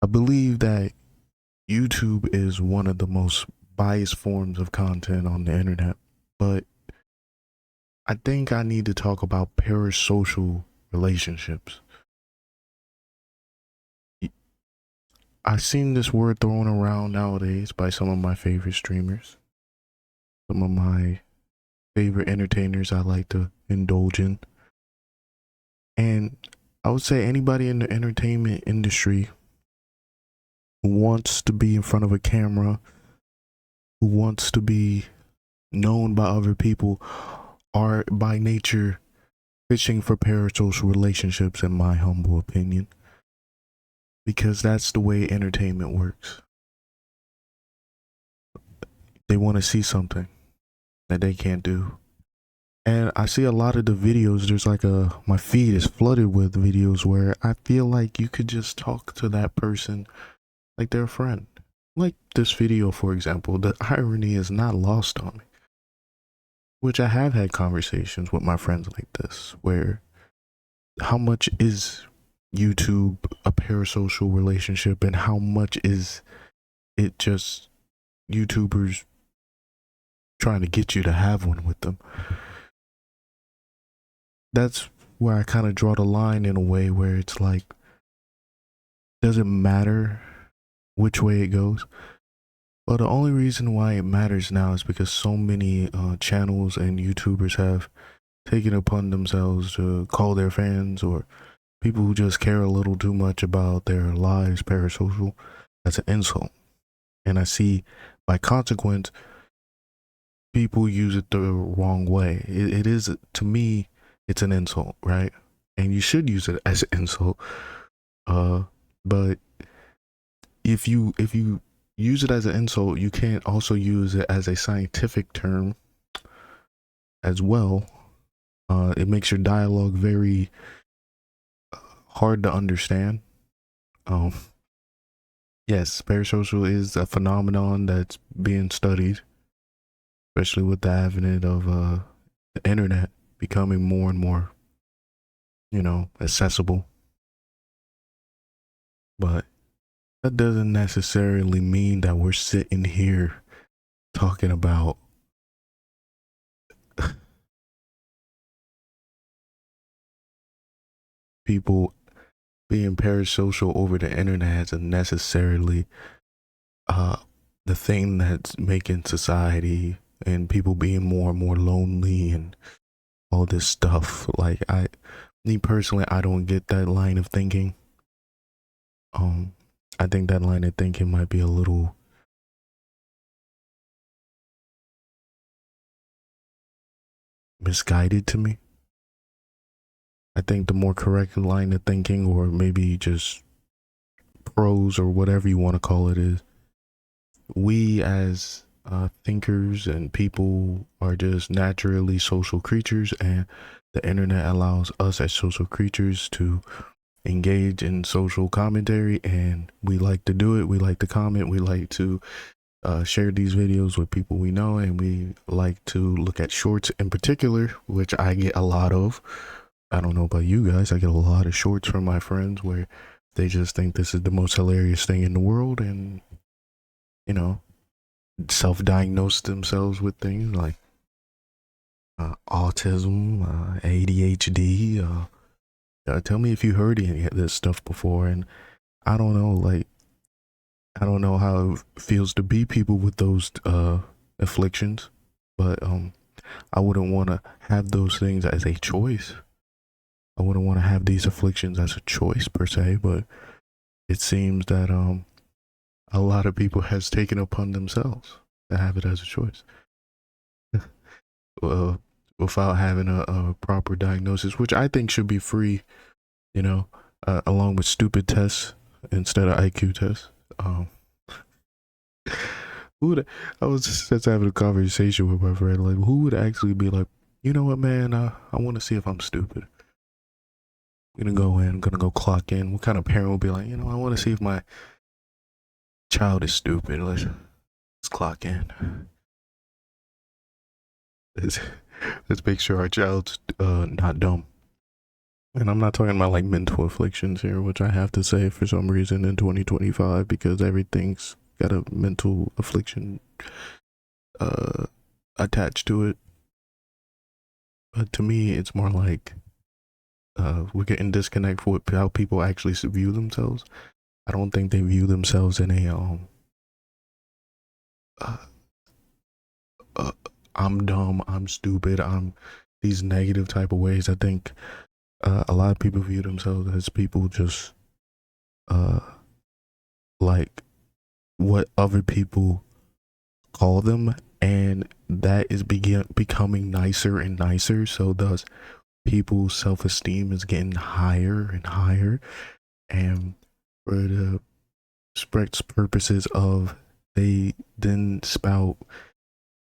I believe that YouTube is one of the most biased forms of content on the internet, but I think I need to talk about parasocial relationships. I've seen this word thrown around nowadays by some of my favorite streamers, some of my favorite entertainers I like to indulge in. And I would say anybody in the entertainment industry who wants to be in front of a camera, who wants to be known by other people, are by nature fishing for parasocial relationships, in my humble opinion, because that's the way entertainment works. They want to see something that they can't do. And I see a lot of the videos, there's like my feed is flooded with videos where I feel like you could just talk to that person like they're a friend. Like this video, for example, the irony is not lost on me. Which I have had conversations with my friends like this, where how much is YouTube a parasocial relationship and how much is it just YouTubers trying to get you to have one with them? That's where I kind of draw the line in a way where it's like, does it matter which way it goes? Well, the only reason why it matters now is because so many channels and YouTubers have taken upon themselves to call their fans or people who just care a little too much about their lives parasocial as an insult. And I see, by consequence, people use it the wrong way. It is, to me, it's an insult, right? And you should use it as an insult. But if you use it as an insult, you can't also use it as a scientific term as well. It makes your dialogue very hard to understand. Yes, parasocial is a phenomenon that's being studied, especially with the advent of the internet becoming more and more, accessible. But that doesn't necessarily mean that we're sitting here talking about people being parasocial over the internet as necessarily the thing that's making society and people being more and more lonely and all this stuff. Like me personally, I don't get that line of thinking. I think that line of thinking might be a little misguided to me. I think the more correct line of thinking, or maybe just prose or whatever you want to call it, is we as thinkers and people are just naturally social creatures, and the internet allows us as social creatures to engage in social commentary, and we like to do it. We like to comment. We like to share these videos with people we know, and we like to look at shorts in particular, which I get a lot of. I don't know about you guys, I get a lot of shorts from my friends where they just think this is the most hilarious thing in the world, and self-diagnose themselves with things like autism, ADHD. Tell me if you heard any of this stuff before. And I don't know, like, I don't know how it feels to be people with those afflictions, but I wouldn't want to have those things as a choice. I wouldn't want to have these afflictions as a choice per se, but it seems that a lot of people has taken upon themselves to have it as a choice. Without having a proper diagnosis, which I think should be free, along with stupid tests instead of IQ tests. I was just having a conversation with my friend, like, who would actually be like, you know what, man, I want to see if I'm stupid. I'm gonna go clock in. What kind of parent would be like, I want to see if my child is stupid. Let's clock in. Let's make sure our child's not dumb. And I'm not talking about like mental afflictions here, which I have to say for some reason in 2025 because everything's got a mental affliction uh attached to it. But to me, it's more like we're getting disconnect with how people actually view themselves. I don't think they view themselves in a uh, uh, I'm dumb, I'm stupid, I'm these negative type of ways. I think a lot of people view themselves as people just uh like what other people call them, and that is becoming nicer and nicer. So thus people's self-esteem is getting higher and higher, and for the express purposes of they then spout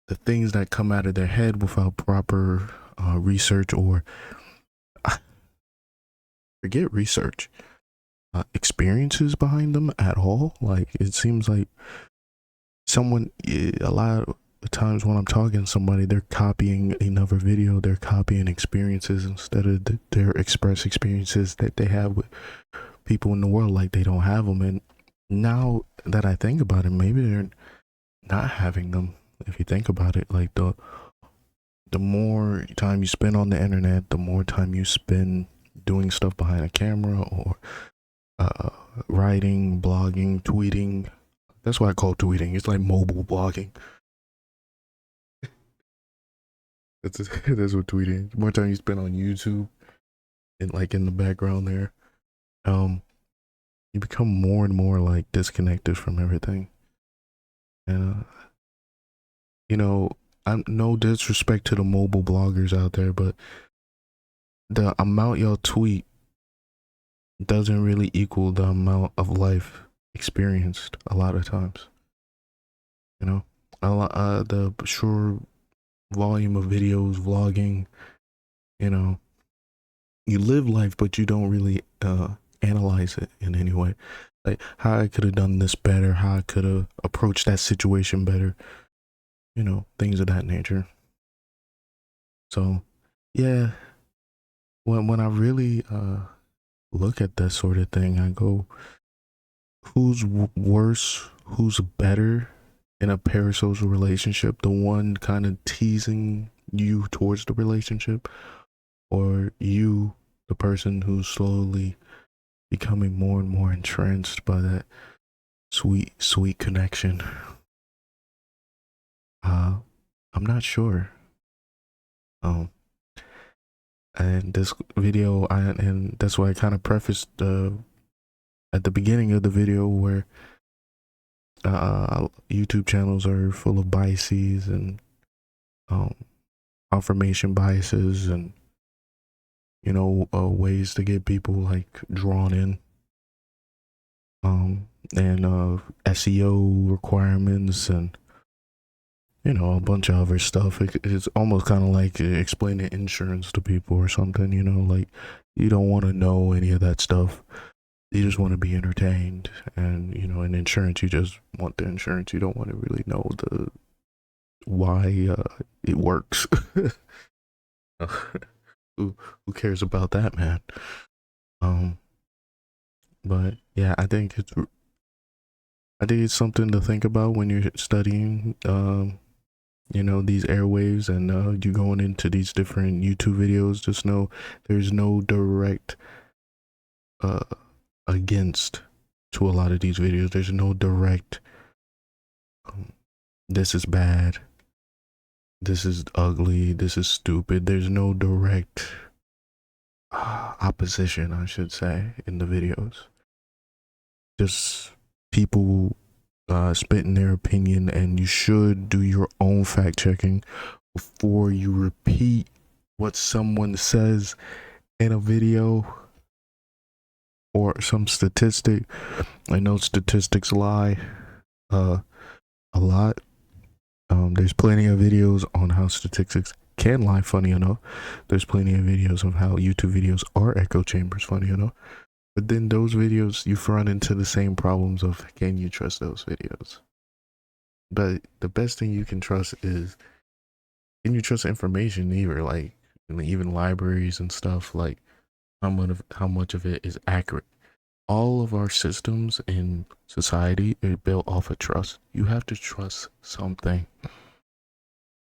the things that come out of their head without proper research or forget research, experiences behind them at all. Like it seems like someone, a lot of times when I'm talking to somebody, they're copying another video, they're copying experiences instead of their express experiences that they have with people in the world, like they don't have them. And now that I think about it, maybe they're not having them. If you think about it, like the more time you spend on the internet, the more time you spend doing stuff behind a camera or uh, writing, blogging, tweeting. That's why I call tweeting. It's like mobile blogging. That's what tweeting. The more time you spend on YouTube and like in the background there, um, you become more and more like disconnected from everything. And you know, I'm no disrespect to the mobile bloggers out there, but the amount y'all tweet doesn't really equal the amount of life experienced a lot of times. You know, the sure volume of videos, vlogging, you know, you live life, but you don't really analyze it in any way. Like how I could have done this better, how I could have approached that situation better, you know, things of that nature. So, yeah, when I really look at that sort of thing, I go, who's worse, who's better in a parasocial relationship? The one kind of teasing you towards the relationship, or you, the person who's slowly becoming more and more entranced by that sweet, sweet connection? I'm not sure. Um, and this video, and that's why I kind of prefaced at the beginning of the video where YouTube channels are full of biases and um, confirmation biases and ways to get people like drawn in, and SEO requirements and a bunch of other stuff. It's almost kind of like explaining insurance to people or something. Like you don't want to know any of that stuff. You just want to be entertained, and in insurance, you just want the insurance. You don't want to really know the why it works. Who cares about that, man? Um, but yeah, I think it's something to think about when you're studying, these airwaves and you going into these different YouTube videos. Just know there's no direct uh against to a lot of these videos. There's no direct this is bad, this is ugly, this is stupid. There's no direct opposition, I should say, in the videos. Just people spitting their opinion, and you should do your own fact checking before you repeat what someone says in a video or some statistic. I know statistics lie a lot. There's plenty of videos on how statistics can lie, funny enough. There's plenty of videos of how YouTube videos are echo chambers, funny enough. But then those videos, you run into the same problems of, can you trust those videos? But the best thing you can trust is, can you trust information either? Like even libraries and stuff. Like how much of it is accurate. All of our systems in society are built off of trust. You have to trust something.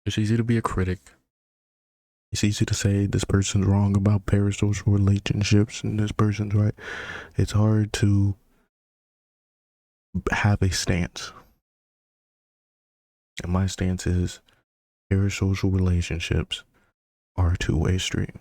It's easy to be a critic. It's easy to say this person's wrong about parasocial relationships and this person's right. It's hard to have a stance. And my stance is parasocial relationships are a two-way street.